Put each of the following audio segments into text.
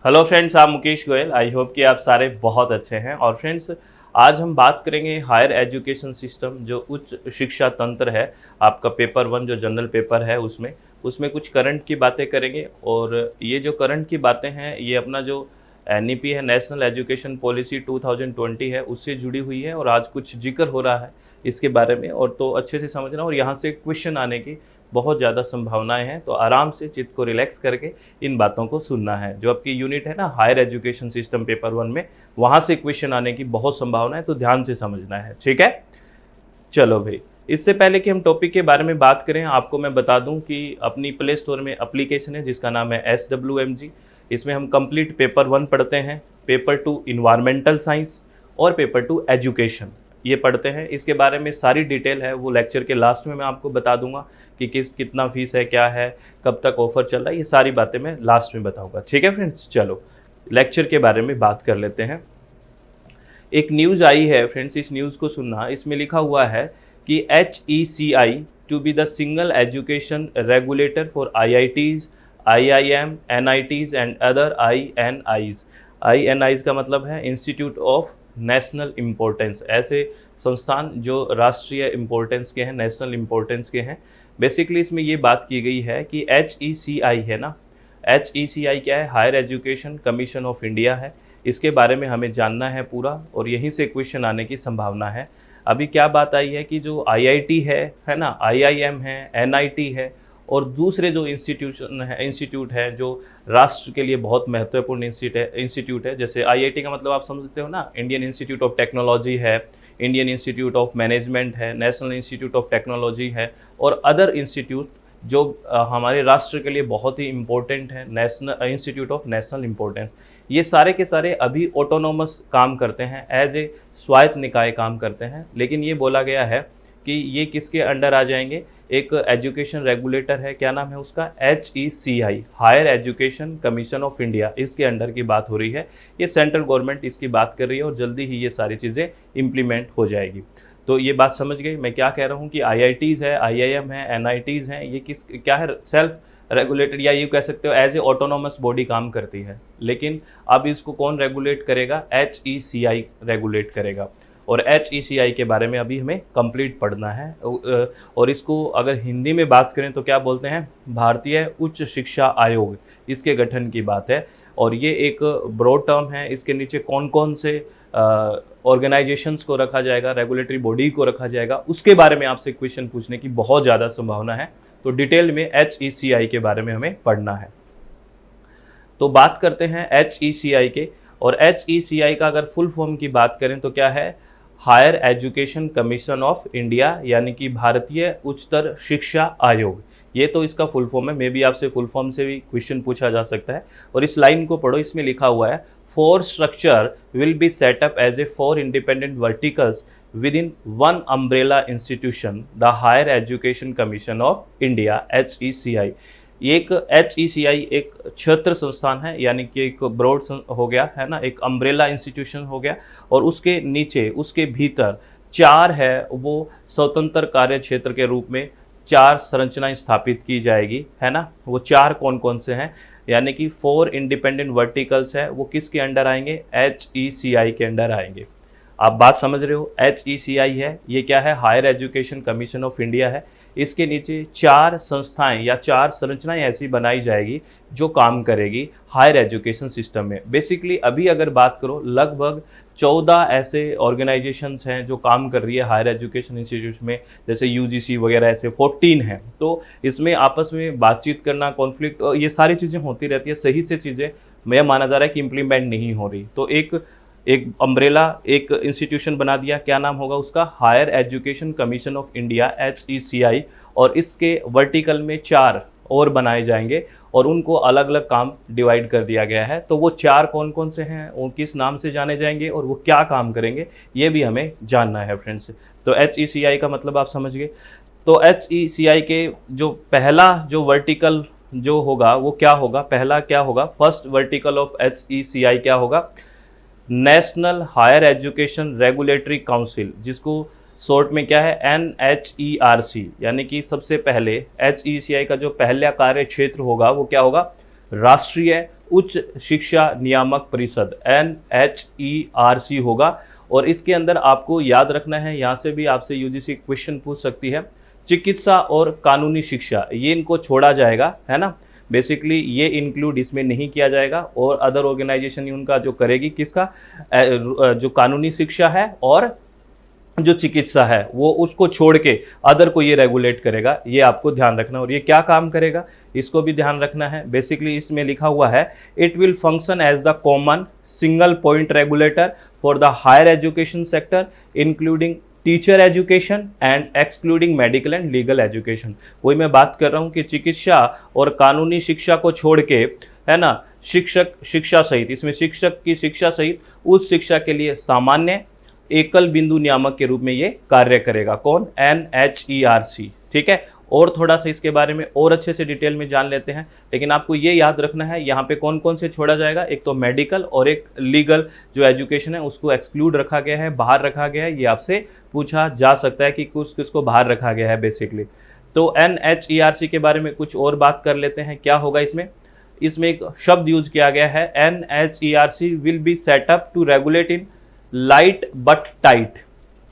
Hello friends, आप Mukesh Goyal. I hope कि आप सारे बहुत अच्छे हैं। और फ्रेंड्स, आज हम बात करेंगे हायर एजुकेशन सिस्टम, जो उच्च शिक्षा तंत्र है। आपका पेपर वन जो जनरल पेपर है उसमें उसमें कुछ करंट की बातें करेंगे। और ये जो करंट की बातें हैं ये अपना जो एनईपी है, नेशनल एजुकेशन पॉलिसी 2020 है, उससे जुड़ी हुई है। और आज कुछ जिक्र हो रहा है इसके बारे में, और तो अच्छे से समझना। और यहाँ से क्वेश्चन आने की बहुत ज़्यादा संभावनाएं हैं, तो आराम से चित्त को रिलैक्स करके इन बातों को सुनना है। जो आपकी यूनिट है ना, higher education system paper one में, वहाँ से क्वेश्चन आने की बहुत संभावना है, तो ध्यान से समझना है। ठीक है, चलो भाई। इससे पहले कि हम टॉपिक के बारे में बात करें, आपको मैं बता दूं कि अपनी प्ले स्टोर में एप्लीकेशन है जिसका नाम है SWMG। इसमें हम कंप्लीट पेपर वन पढ़ते हैं, पेपर टू इन्वायरमेंटल साइंस और पेपर टू एजुकेशन, ये पढ़ते हैं। इसके बारे में सारी डिटेल है वो लेक्चर के लास्ट में मैं आपको बता दूंगा कि कितना फीस है, क्या है, कब तक ऑफर चल रहा है, ये सारी बातें मैं लास्ट में बताऊंगा। ठीक है फ्रेंड्स, चलो लेक्चर के बारे में बात कर लेते हैं। एक न्यूज़ आई है फ्रेंड्स, इस न्यूज़ को सुनना। इसमें लिखा हुआ है कि HECI to be the single education regulator for IITs, IIM, NITs and other INIs। INIs का मतलब है इंस्टीट्यूट ऑफ नेशनल इम्पोर्टेंस। ऐसे संस्थान जो राष्ट्रीय इम्पोर्टेंस के हैं, नेशनल इम्पोर्टेंस के हैं। बेसिकली इसमें ये बात की गई है कि HECI है ना, HECI क्या है? Higher education commission of India है। इसके बारे में हमें जानना है पूरा, और यहीं से क्वेश्चन आने की संभावना है। अभी क्या बात आई है कि जो IIT है ना, IIM है, NIT है, और दूसरे जो इंस्टीट्यूट है जो राष्ट्र के लिए बहुत महत्वपूर्ण इंस्टीट्यूट है। जैसे IIT का मतलब आप समझते हो ना, इंडियन इंस्टीट्यूट ऑफ टेक्नोलॉजी है, इंडियन इंस्टीट्यूट ऑफ मैनेजमेंट है, नेशनल इंस्टीट्यूट ऑफ टेक्नोलॉजी है, और अदर इंस्टीट्यूट जो हमारे राष्ट्र के लिए बहुत ही इम्पोर्टेंट है, national institute of national importance. ये सारे के सारे अभी ऑटोनोमस काम करते हैं, एज ए स्वायत्त निकाय काम करते हैं। लेकिन ये बोला गया है कि ये किसके अंडर आ जाएंगे? एक एजुकेशन रेगुलेटर है, क्या नाम है उसका? HECI, higher education commission of India, इसके अंडर की बात हो रही है। ये सेंट्रल गवर्नमेंट इसकी बात कर रही है, और जल्दी ही ये सारी चीज़ें इम्प्लीमेंट हो जाएगी। तो ये बात समझ गई मैं क्या कह रहा हूँ? कि IITs है, IIM है, NITs हैं, ये क्या है? सेल्फ रेगुलेटेड, या ये कह सकते हो एज ए ऑटोनोमस बॉडी काम करती है। लेकिन अब इसको कौन रेगुलेट करेगा? HECI रेगुलेट करेगा। और HECI के बारे में अभी हमें कंप्लीट पढ़ना है। और इसको अगर हिंदी में बात करें तो क्या बोलते हैं? भारतीय उच्च शिक्षा आयोग, इसके गठन की बात है। और ये एक ब्रॉड टर्म है। इसके नीचे कौन कौन से ऑर्गेनाइजेशंस को रखा जाएगा, रेगुलेटरी बॉडी को रखा जाएगा, उसके बारे में आपसे क्वेश्चन पूछने की बहुत ज़्यादा संभावना है। तो डिटेल में HECI के बारे में हमें पढ़ना है। तो बात करते हैं HECI के। और HECI का अगर फुल फॉर्म की बात करें तो क्या है? Higher education commission of India, यानी कि भारतीय उच्चतर शिक्षा आयोग। ये तो इसका फुल फॉर्म है। मे बी आपसे फुल फॉर्म से भी क्वेश्चन पूछा जा सकता है। और इस लाइन को पढ़ो, इसमें लिखा हुआ है, four structure will be set up as a four independent verticals within one umbrella institution, the Higher Education Commission of India, HECI। एक HECI एक क्षेत्र संस्थान है, यानी कि एक ब्रॉड हो गया है ना, एक अम्ब्रेला इंस्टीट्यूशन हो गया। और उसके नीचे, उसके भीतर चार है वो स्वतंत्र कार्य क्षेत्र के रूप में चार संरचनाएं स्थापित की जाएगी, है ना। वो चार कौन कौन से हैं? यानी कि फोर इंडिपेंडेंट वर्टिकल्स है, वो किसके अंडर आएंगे? HECI के अंडर आएंगे। आप बात समझ रहे हो? HECI है, ये क्या है? Higher education commission of India है। इसके नीचे चार संस्थाएं या चार संरचनाएं ऐसी बनाई जाएगी जो काम करेगी हायर एजुकेशन सिस्टम में। बेसिकली अभी अगर बात करो, लगभग 14 ऐसे ऑर्गेनाइजेशंस हैं जो काम कर रही है हायर एजुकेशन इंस्टीट्यूट में, जैसे UGC वगैरह, ऐसे 14 हैं। तो इसमें आपस में बातचीत करना, कॉन्फ्लिक्ट, ये सारी चीज़ें होती रहती है। सही से चीज़ें मैं माना जा रहा है कि इम्प्लीमेंट नहीं हो रही। तो एक अम्ब्रेला, एक इंस्टीट्यूशन बना दिया, क्या नाम होगा उसका? Higher education commission of India, HECI। और इसके वर्टिकल में चार और बनाए जाएंगे, और उनको अलग अलग काम डिवाइड कर दिया गया है। तो वो चार कौन कौन से हैं, वो किस नाम से जाने जाएंगे, और वो क्या काम करेंगे, ये भी हमें जानना है फ्रेंड्स। तो HECI का मतलब आप समझ गए। तो HECI के जो पहला जो वर्टिकल जो होगा वो क्या होगा? पहला क्या होगा? फर्स्ट वर्टिकल ऑफ HECI क्या होगा? National higher education regulatory council, जिसको शॉर्ट में क्या है? NHERC। यानी कि सबसे पहले HECI का जो पहला कार्य क्षेत्र होगा वो क्या होगा? राष्ट्रीय उच्च शिक्षा नियामक परिषद NHERC होगा। और इसके अंदर आपको याद रखना है, यहाँ से भी आपसे यूजीसी क्वेश्चन पूछ सकती है, चिकित्सा और कानूनी शिक्षा ये इनको छोड़ा जाएगा, है ना। बेसिकली ये इंक्लूड इसमें नहीं किया जाएगा, और अदर ऑर्गेनाइजेशन उनका जो करेगी किसका, जो कानूनी शिक्षा है और जो चिकित्सा है वो उसको छोड़ के अदर को ये रेगुलेट करेगा। ये आपको ध्यान रखना, और ये क्या काम करेगा इसको भी ध्यान रखना है। बेसिकली इसमें लिखा हुआ है, it will function as the common single point regulator for the higher education sector including teacher education and excluding medical and legal education. वही मैं बात कर रहा हूँ कि चिकित्सा और कानूनी शिक्षा को छोड़ के, है ना, शिक्षक शिक्षा सहित, इसमें शिक्षक की शिक्षा सहित उस शिक्षा के लिए सामान्य एकल बिंदु नियामक के रूप में ये कार्य करेगा। कौन? NHERC। ठीक है, और थोड़ा सा इसके बारे में और अच्छे से डिटेल में जान लेते हैं, लेकिन आपको ये याद रखना है यहाँ पे कौन कौन से छोड़ा जाएगा। एक तो मेडिकल और एक लीगल जो एजुकेशन है उसको एक्सक्लूड रखा गया है, बाहर रखा गया है। ये आपसे पूछा जा सकता है कि किसको बाहर रखा गया है बेसिकली। तो NHERC के बारे में कुछ और बात कर लेते हैं, क्या होगा इसमें। इसमें एक शब्द यूज किया गया है, NHERC will be set up to regulate in light but tight.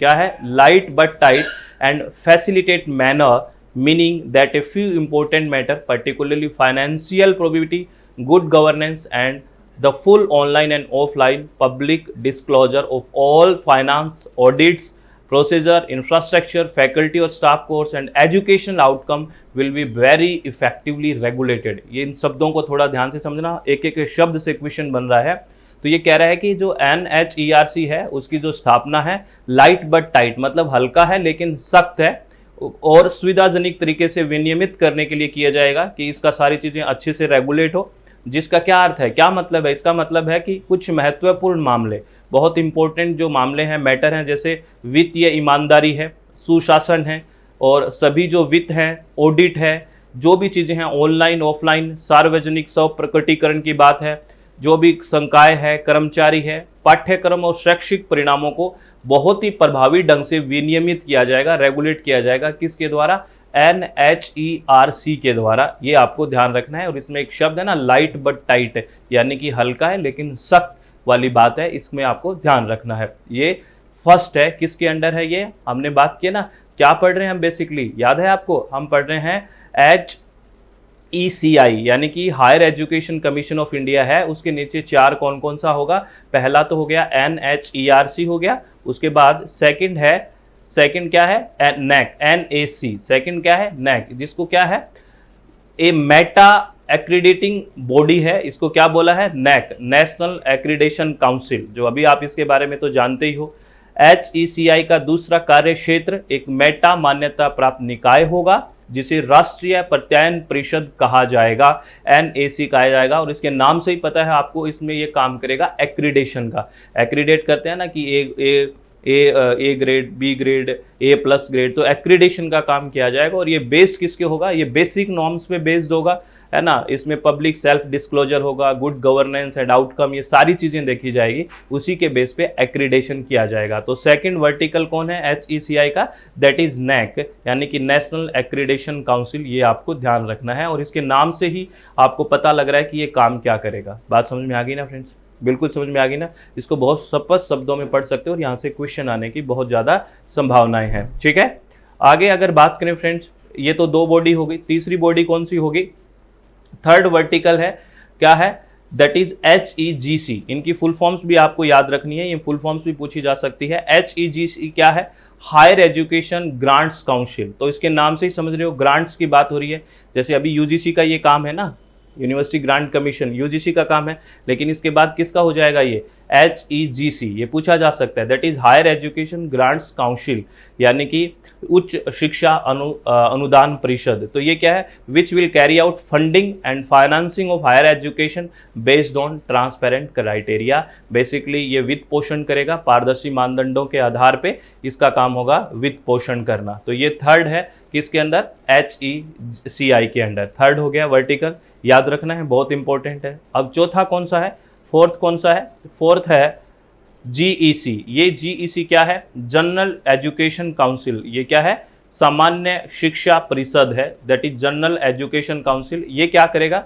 क्या है? Light but tight and facilitate manner, meaning that a few important matter, particularly financial probity, good governance and the full online and offline public disclosure of all finance audits, procedure, infrastructure, faculty or staff course and educational outcome will be very effectively regulated। ये इन शब्दों को थोड़ा ध्यान से समझना, एक एक शब्द से क्वेश्चन बन रहा है। तो ये कह रहा है कि जो NHERC है उसकी जो स्थापना है लाइट बट टाइट, मतलब हल्का है लेकिन सख्त है, और सुविधाजनक तरीके से विनियमित करने के लिए किया जाएगा कि इसका सारी चीज़ें अच्छे से रेगुलेट हो। जिसका क्या अर्थ है, क्या मतलब है? इसका मतलब है कि कुछ महत्वपूर्ण मामले, बहुत इंपॉर्टेंट जो मामले हैं, मैटर हैं, जैसे वित्तीय ईमानदारी है, सुशासन है, और सभी जो वित्त हैं, ऑडिट है, जो भी चीज़ें हैं ऑनलाइन ऑफलाइन, सार्वजनिक स्व प्रकटीकरण की बात है, जो भी संकाय है, कर्मचारी है, पाठ्यक्रम और शैक्षिक परिणामों को बहुत ही प्रभावी ढंग से विनियमित किया जाएगा, रेगुलेट किया जाएगा। किसके द्वारा? NHERC के द्वारा। ये आपको ध्यान रखना है। और इसमें एक शब्द है ना, लाइट बट टाइट, यानी कि हल्का है लेकिन सख्त वाली बात है, इसमें आपको ध्यान रखना है। ये फर्स्ट है, किसके अंडर है ये हमने बात की ना। क्या पढ़ रहे हैं हम बेसिकली, याद है आपको? हम पढ़ रहे हैं HECI यानी कि higher education commission of India है, उसके नीचे चार कौन कौन सा होगा। पहला तो हो गया NHERC हो गया, उसके बाद सेकंड क्या है? NAC, NAC। सेकंड क्या है? NAC, जिसको क्या है? ए मेटा एक्रीडेटिंग बॉडी है, इसको क्या बोला है? NAC, नेशनल एक्रीडेशन काउंसिल, जो अभी आप इसके बारे में तो जानते ही हो। HECI का दूसरा कार्य क्षेत्र एक मेटा मान्यता प्राप्त निकाय होगा जिसे राष्ट्रीय प्रत्यायन परिषद कहा जाएगा, NAC कहा जाएगा। और इसके नाम से ही पता है आपको, इसमें ये काम करेगा एक्रीडेशन का। एक्रीडेट करते हैं ना कि A grade, B grade, A+ grade, तो एक्रीडेशन का काम किया जाएगा। और ये बेस्ड किसके होगा? ये बेसिक नॉर्म्स पे बेस्ड होगा, है ना। इसमें पब्लिक सेल्फ डिस्क्लोजर होगा, गुड गवर्नेंस एंड आउटकम, ये सारी चीज़ें देखी जाएगी, उसी के बेस पे एक्रीडेशन किया जाएगा। तो सेकंड वर्टिकल कौन है HECI का? दैट इज NAC, यानी कि नेशनल एक्रीडेशन काउंसिल। ये आपको ध्यान रखना है, और इसके नाम से ही आपको पता लग रहा है कि ये काम क्या करेगा। बात समझ में आ गई ना फ्रेंड्स? बिल्कुल समझ में आ गई ना। इसको बहुत स्पष्ट शब्दों में पढ़ सकते हो, और यहाँ से क्वेश्चन आने की बहुत ज़्यादा संभावनाएं हैं। ठीक है, आगे अगर बात करें फ्रेंड्स, ये तो दो बॉडी हो गई, तीसरी बॉडी कौन सी होगी? थर्ड वर्टिकल है, क्या है? That is HEGC। इनकी फुल फॉर्म्स भी आपको याद रखनी है, ये फुल फॉर्म्स भी पूछी जा सकती है। HEGC क्या है? Higher education grants council. तो इसके नाम से ही समझ रहे हो, ग्रांट्स की बात हो रही है। जैसे अभी UGC का ये काम है ना, यूनिवर्सिटी ग्रांट कमीशन, UGC का काम है, लेकिन इसके बाद किसका हो जाएगा? ये HEGC। ये पूछा जा सकता है, that is higher education grants council, यानी कि उच्च शिक्षा अनुदान परिषद। तो ये क्या है? Which will carry out funding and financing of higher education based on transparent criteria. Basically ये वित्त पोषण करेगा, पारदर्शी मानदंडों के आधार पे इसका काम होगा वित्त पोषण करना। तो ये थर्ड है, किसके अंदर? HECI के अंडर। थर्ड हो गया वर्टिकल, याद रखना है, बहुत इंपॉर्टेंट है। अब चौथा कौन सा है? फोर्थ कौन सा है? फोर्थ है GEC। ये GEC क्या है? General education council. ये क्या है? सामान्य शिक्षा परिषद है, that is general education council. ये क्या करेगा?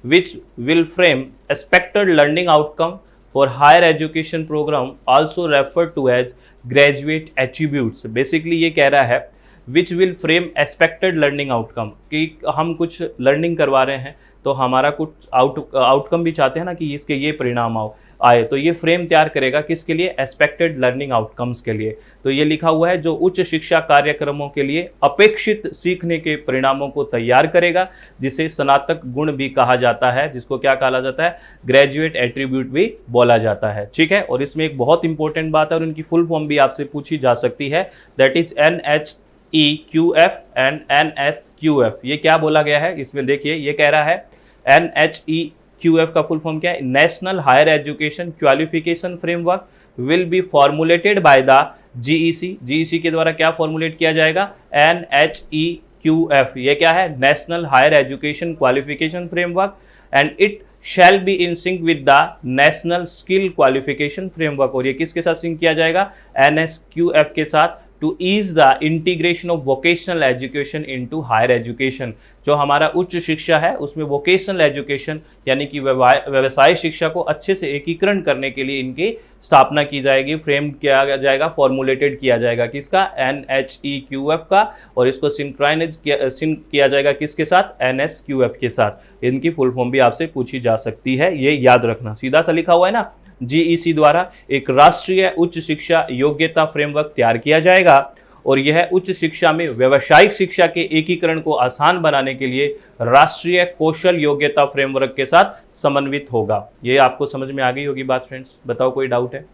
which will frame expected learning outcome for higher education program also referred to as graduate attributes। Basically ये कह रहा है which will frame expected learning outcome, कि हम कुछ लर्निंग करवा रहे हैं तो हमारा कुछ आउटकम भी चाहते हैं ना कि इसके ये परिणाम आए, तो ये फ्रेम तैयार करेगा किसके लिए, एक्सपेक्टेड लर्निंग आउटकम्स के लिए। तो ये लिखा हुआ है जो उच्च शिक्षा कार्यक्रमों के लिए अपेक्षित सीखने के परिणामों को तैयार करेगा, जिसे स्नातक गुण भी कहा जाता है, जिसको क्या कहा जाता है, ग्रेजुएट एट्रीब्यूट भी बोला जाता है। ठीक है, और इसमें एक बहुत इंपॉर्टेंट बात है और उनकी फुल फॉर्म भी आपसे पूछी जा सकती है, that is NHEQF and NSQF। ये क्या बोला गया है इसमें, देखिए ये कह रहा है NHEQF का फुल फॉर्म क्या है, national higher education qualification framework will be formulated by the GEC के द्वारा क्या फॉर्मुलेट किया जाएगा, NHEQF। ये क्या है, national higher education qualification framework, and it shall be in sync with the national skill qualification framework. और ये किसके साथ सिंक किया जाएगा, NSQF के साथ, to ease the integration of vocational education into higher education. जो हमारा उच्च शिक्षा है उसमें वोकेशनल एजुकेशन यानी कि व्यवसाय शिक्षा को अच्छे से एकीकरण करने के लिए इनकी स्थापना की जाएगी, फ्रेम किया जाएगा, फॉर्मुलेटेड किया जाएगा किसका, NHEQF का, और इसको सिंक्राइनाइज किया जाएगा किसके साथ, NSQF के साथ। इनकी फुल फॉर्म भी आपसे पूछी जा सकती है, ये याद रखना। सीधा सा लिखा हुआ है ना, GEC द्वारा एक राष्ट्रीय उच्च शिक्षा योग्यता फ्रेमवर्क तैयार किया जाएगा और यह उच्च शिक्षा में व्यावसायिक शिक्षा के एकीकरण को आसान बनाने के लिए राष्ट्रीय कौशल योग्यता फ्रेमवर्क के साथ समन्वित होगा। ये आपको समझ में आ गई होगी बात फ्रेंड्स, बताओ कोई डाउट है?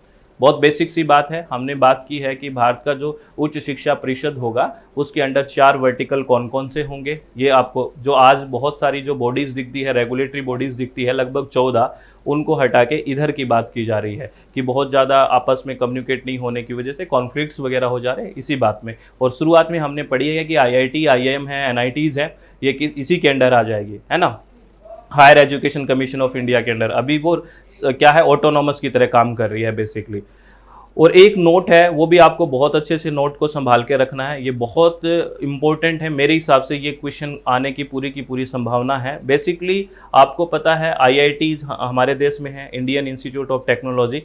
बहुत बेसिक सी बात है। हमने बात की है कि भारत का जो उच्च शिक्षा परिषद होगा उसके अंडर 4 वर्टिकल कौन कौन से होंगे। ये आपको जो आज बहुत सारी जो बॉडीज़ दिखती है, रेगुलेटरी बॉडीज़ दिखती है लगभग 14, उनको हटा के इधर की बात की जा रही है कि बहुत ज़्यादा आपस में कम्युनिकेट नहीं होने की वजह से कॉन्फ्लिक्ट्स वगैरह हो जा रहे हैं इसी बात में। और शुरुआत में हमने पढ़ी है कि IIT, IIM है, NITs हैं, ये इसी के अंडर आ जाएगी, है ना, higher education commission of India के अंडर। अभी वो क्या है, ऑटोनॉमस की तरह काम कर रही है बेसिकली। और एक नोट है, वो भी आपको बहुत अच्छे से नोट को संभाल के रखना है, ये बहुत इंपॉर्टेंट है मेरे हिसाब से, ये क्वेश्चन आने की पूरी संभावना है। बेसिकली आपको पता है IIT हमारे देश में है, इंडियन इंस्टीट्यूट ऑफ टेक्नोलॉजी,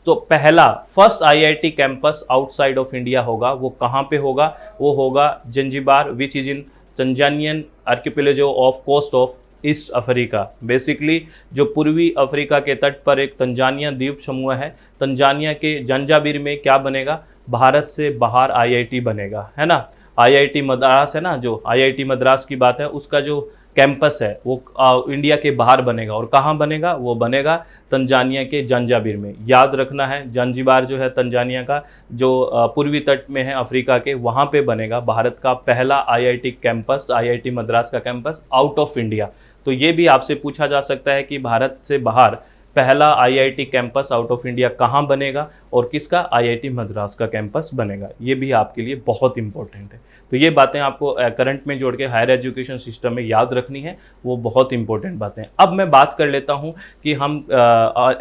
तो first IIT campus outside of India होगा। वो कहाँ पे होगा, वो होगा Zanzibar, which is in Tanzanian archipelago off coast of east Africa. Basically जो पूर्वी अफ्रीका के तट पर एक तंजानिया द्वीप समूह है, तंजानिया के जंजाबिर में क्या बनेगा, भारत से बाहर IIT बनेगा, है ना। IIT मद्रास है ना, जो IIT मद्रास की बात है, उसका जो कैंपस है वो इंडिया के बाहर बनेगा। और कहाँ बनेगा, वो बनेगा तंजानिया के जंजाबिर में। याद रखना है, जंजीबार जो है तंजानिया का जो पूर्वी तट में है अफ्रीका के, वहाँ पे बनेगा भारत का पहला IIT कैंपस, IIT मद्रास का कैंपस आउट ऑफ इंडिया। तो ये भी आपसे पूछा जा सकता है कि भारत से बाहर पहला IIT campus out of India कहाँ बनेगा और किसका, IIT मद्रास का कैंपस बनेगा। ये भी आपके लिए बहुत इंपॉर्टेंट है। तो ये बातें आपको करंट में जोड़ के हायर एजुकेशन सिस्टम में याद रखनी है, वो बहुत इंपॉर्टेंट बातें। अब मैं बात कर लेता हूँ कि हम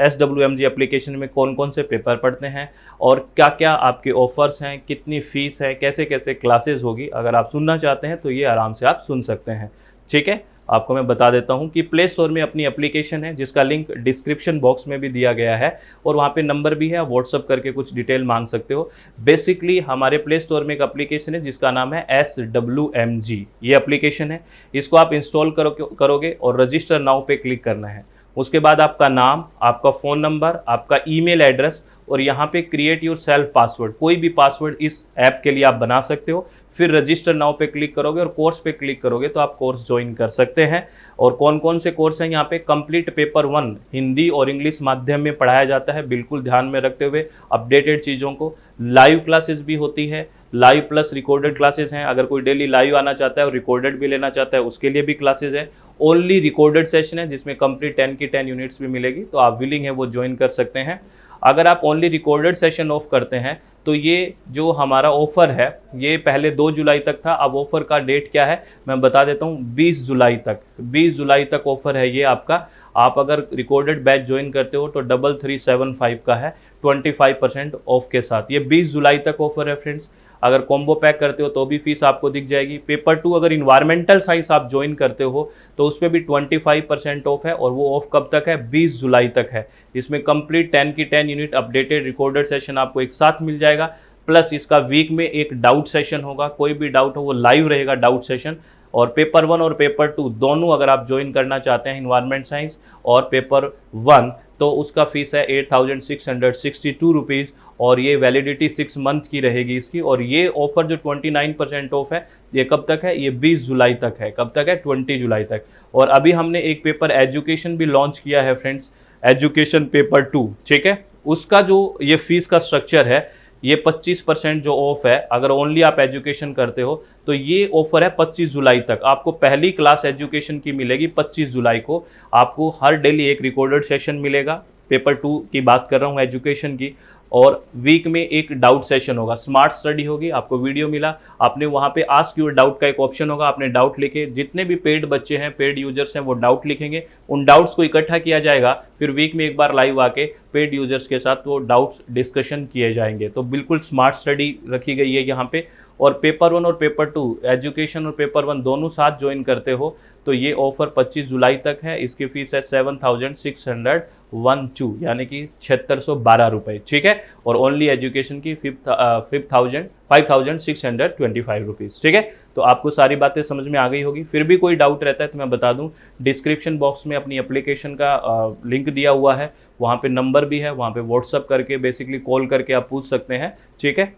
SWMG एप्लीकेशन में कौन कौन से पेपर पढ़ते हैं और क्या क्या आपके ऑफर्स हैं, कितनी फ़ीस है, कैसे कैसे क्लासेस होगी। अगर आप सुनना चाहते हैं तो ये आराम से आप सुन सकते हैं। ठीक है, आपको मैं बता देता हूं कि प्ले स्टोर में अपनी एप्लीकेशन है जिसका लिंक डिस्क्रिप्शन बॉक्स में भी दिया गया है और वहां पे नंबर भी है, व्हाट्सअप करके कुछ डिटेल मांग सकते हो। बेसिकली हमारे प्ले स्टोर में एक एप्लीकेशन है जिसका नाम है SWMG। ये एप्लीकेशन है, इसको आप इंस्टॉल करोगे और रजिस्टर नाउ पे क्लिक करना है। उसके बाद आपका नाम, आपका फ़ोन नंबर, आपका ईमेल एड्रेस और यहाँ पे क्रिएट योर सेल्फ पासवर्ड, कोई भी पासवर्ड इस ऐप के लिए आप बना सकते हो। फिर रजिस्टर नाउ पे क्लिक करोगे और कोर्स पे क्लिक करोगे तो आप कोर्स ज्वाइन कर सकते हैं। और कौन कौन से कोर्स हैं यहाँ पे, कंप्लीट पेपर 1 हिंदी और इंग्लिश माध्यम में पढ़ाया जाता है, बिल्कुल ध्यान में रखते हुए अपडेटेड चीज़ों को। लाइव क्लासेस भी होती है, लाइव प्लस रिकॉर्डेड क्लासेस हैं। अगर कोई डेली लाइव आना चाहता है और रिकॉर्डेड भी लेना चाहता है उसके लिए भी क्लासेस है। ओनली रिकॉर्डेड सेशन है जिसमें कंप्लीट 10 की 10 यूनिट्स भी मिलेगी, तो आप विलिंग है वो ज्वाइन कर सकते हैं। अगर आप ओनली रिकॉर्डेड सेशन ऑफ करते हैं तो ये जो हमारा ऑफ़र है ये पहले 2 जुलाई तक था, अब ऑफ़र का डेट क्या है मैं बता देता हूँ, 20 जुलाई तक। 20 जुलाई तक ऑफ़र है ये आपका। आप अगर रिकॉर्डेड बैच ज्वाइन करते हो तो 3375 का है 25% ऑफ के साथ। ये 20 जुलाई तक ऑफ़र है फ्रेंड्स। अगर कॉम्बो पैक करते हो तो भी फीस आपको दिख जाएगी। पेपर 2 अगर इन्वायरमेंटल साइंस आप ज्वाइन करते हो तो उस पर भी 25% ऑफ है, और वो ऑफ कब तक है, 20 जुलाई तक है। इसमें कंप्लीट 10 की 10 यूनिट अपडेटेड रिकॉर्डेड सेशन आपको एक साथ मिल जाएगा, प्लस इसका वीक में एक डाउट सेशन होगा, कोई भी डाउट हो वो लाइव रहेगा डाउट सेशन। और पेपर 1 और पेपर 2 दोनों अगर आप ज्वाइन करना चाहते हैं इन्वायरमेंट साइंस और पेपर 1, तो उसका फीस है 8662 रुपीज़, और ये वैलिडिटी 6 मंथ की रहेगी इसकी। और ये ऑफर जो 29% ऑफ है, ये कब तक है, ये 20 जुलाई तक है। कब तक है, 20 जुलाई तक। और अभी हमने एक पेपर एजुकेशन भी लॉन्च किया है फ्रेंड्स, एजुकेशन पेपर 2, ठीक है। उसका जो ये फीस का स्ट्रक्चर है, ये 25% जो ऑफ है, अगर ओनली आप एजुकेशन करते हो तो ये ऑफर है 25 जुलाई तक। आपको पहली क्लास एजुकेशन की मिलेगी 25 जुलाई को। आपको हर डेली एक रिकॉर्डेड सेशन मिलेगा, पेपर 2 की बात कर रहा हूँ एजुकेशन की, और वीक में एक डाउट सेशन होगा, स्मार्ट स्टडी होगी। आपको वीडियो मिला, आपने वहाँ पे आस्क योर डाउट का एक ऑप्शन होगा, आपने डाउट लिखे, जितने भी पेड बच्चे हैं, पेड यूजर्स हैं, वो डाउट लिखेंगे, उन डाउट्स को इकट्ठा किया जाएगा, फिर वीक में एक बार लाइव आके पेड यूजर्स के साथ वो डाउट्स डिस्कशन किए जाएंगे। तो बिल्कुल स्मार्ट स्टडी रखी गई है यहाँ पे। और पेपर 1 और पेपर 2 एजुकेशन और पेपर 1 दोनों साथ ज्वाइन करते हो तो ये ऑफर 25 जुलाई तक है। इसकी फीस है 7612, यानी कि 7612 रुपये, ठीक है। और ओनली एजुकेशन की 5625 रुपीज़, ठीक है। तो आपको सारी बातें समझ में आ गई होगी। फिर भी कोई डाउट रहता है तो मैं बता दूं, डिस्क्रिप्शन बॉक्स में अपनी एप्लीकेशन का लिंक दिया हुआ है, वहाँ पे नंबर भी है, वहाँ पे व्हाट्सअप करके बेसिकली कॉल करके आप पूछ सकते हैं, ठीक है।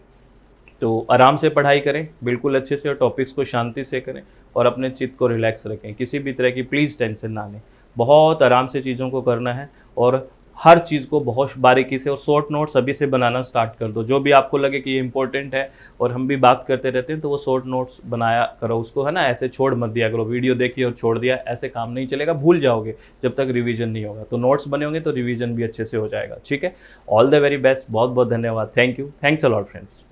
तो आराम से पढ़ाई करें, बिल्कुल अच्छे से, और टॉपिक्स को शांति से करें, और अपने चित्त को रिलैक्स रखें, किसी भी तरह की प्लीज़ टेंशन ना लें। बहुत आराम से चीज़ों को करना है, और हर चीज़ को बहुत बारीकी से, और शॉर्ट नोट्स अभी से बनाना स्टार्ट कर दो। जो भी आपको लगे कि ये इंपॉर्टेंट है, और हम भी बात करते रहते हैं, तो वो शॉर्ट नोट्स बनाया करो उसको, है ना। ऐसे छोड़ मत दिया करो, वीडियो देखी और छोड़ दिया, ऐसे काम नहीं चलेगा, भूल जाओगे जब तक रिवीजन नहीं होगा। तो नोट्स बने होंगे तो रिवीजन भी अच्छे से हो जाएगा, ठीक है। ऑल द वेरी बेस्ट, बहुत बहुत धन्यवाद, thank you, thanks a lot friends.